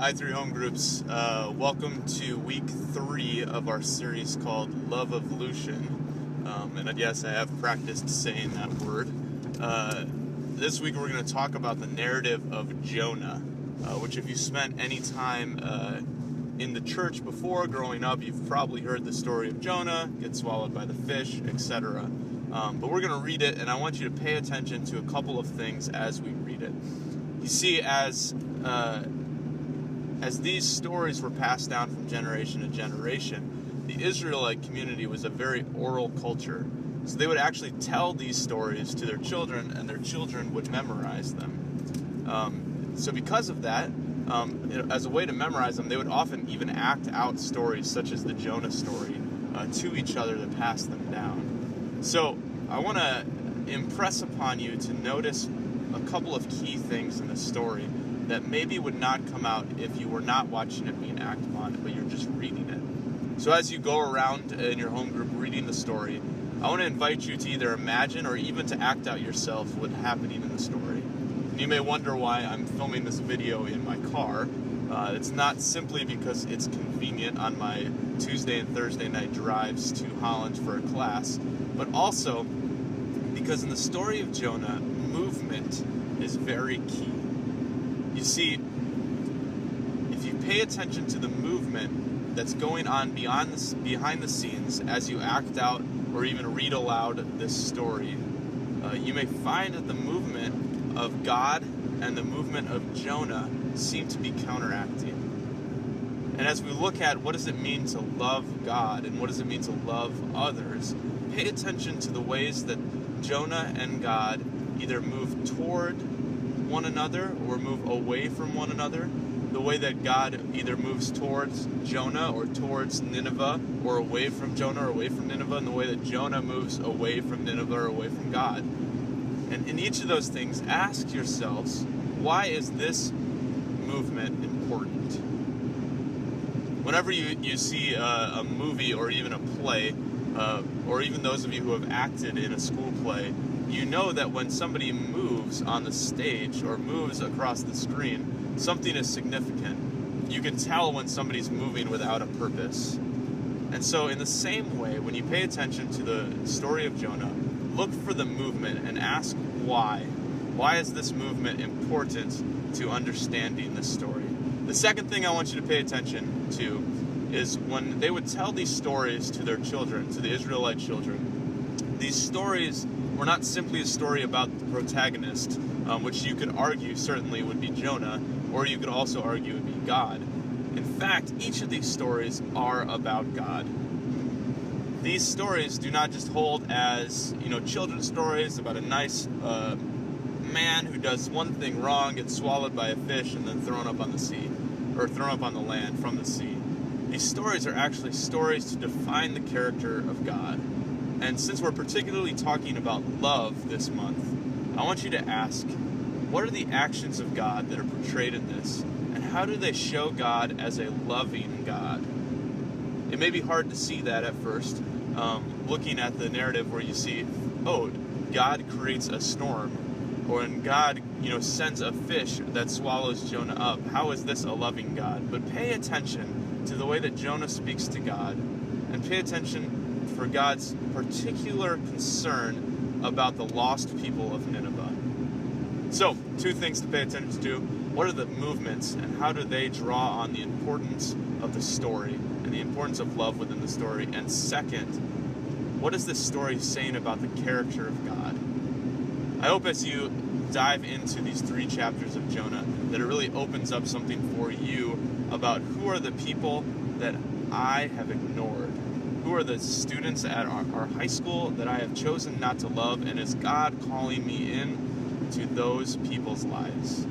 I3 Home Groups, welcome to week 3 of our series called Love Evolution. And yes, I have practiced saying that word. This week we're going to talk about the narrative of Jonah, which if you spent any time in the church before growing up, you've probably heard the story of Jonah, get swallowed by the fish, etc. But we're going to read it, and I want you to pay attention to a couple of things as we read it. You see, as these stories were passed down from generation to generation, the Israelite community was a very oral culture. So they would actually tell these stories to their children, and their children would memorize them. So because of that, as a way to memorize them, they would often even act out stories such as the Jonah story to each other to pass them down. So I want to impress upon you to notice a couple of key things in the story that maybe would not come out if you were not watching it being acted upon, but you're just reading it. So as you go around in your home group reading the story, I want to invite you to either imagine or even to act out yourself what's happening in the story. And you may wonder why I'm filming this video in my car. It's not simply because it's convenient on my Tuesday and Thursday night drives to Holland for a class, but also because in the story of Jonah, movement is very key. You see, if you pay attention to the movement that's going on behind the scenes as you act out or even read aloud this story, you may find that the movement of God and the movement of Jonah seem to be counteracting. And as we look at what does it mean to love God and what does it mean to love others, pay attention to the ways that Jonah and God either move toward one another or move away from one another, the way that God either moves towards Jonah or towards Nineveh, or away from Jonah or away from Nineveh, and the way that Jonah moves away from Nineveh or away from God. And in each of those things, ask yourselves, why is this movement important? Whenever you see a movie or even a play, or even those of you who have acted in a school play, you know that when somebody moves on the stage or moves across the screen, something is significant. You can tell when somebody's moving without a purpose. And so in the same way, when you pay attention to the story of Jonah, look for the movement and ask why. Why is this movement important to understanding this story? The second thing I want you to pay attention to is when they would tell these stories to their children, to the Israelite children, these stories were not simply a story about the protagonist, which you could argue certainly would be Jonah, or you could also argue would be God. In fact, each of these stories are about God. These stories do not just hold as, children's stories about a nice man who does one thing wrong, gets swallowed by a fish, and then thrown up on the sea, or thrown up on the land from the sea. These stories are actually stories to define the character of God. And since we're particularly talking about love this month, I want you to ask, what are the actions of God that are portrayed in this? And how do they show God as a loving God? It may be hard to see that at first, looking at the narrative where you see, oh, God creates a storm, or when God, sends a fish that swallows Jonah up. How is this a loving God? But pay attention to the way that Jonah speaks to God, and pay attention for God's particular concern about the lost people of Nineveh. So, two things to pay attention to. What are the movements, and how do they draw on the importance of the story, and the importance of love within the story? And second, what is this story saying about the character of God? I hope as you dive into these 3 chapters of Jonah, that it really opens up something for you about who are the people that I have ignored. Who are the students at our high school that I have chosen not to love, and is God calling me in to those people's lives?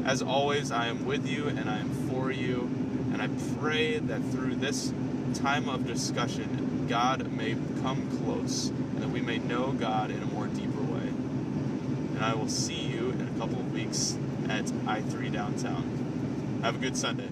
As always, I am with you and I am for you, and I pray that through this time of discussion, God may come close, and that we may know God in a more deeper way. And I will see you in a couple of weeks at I3 downtown. Have a good Sunday.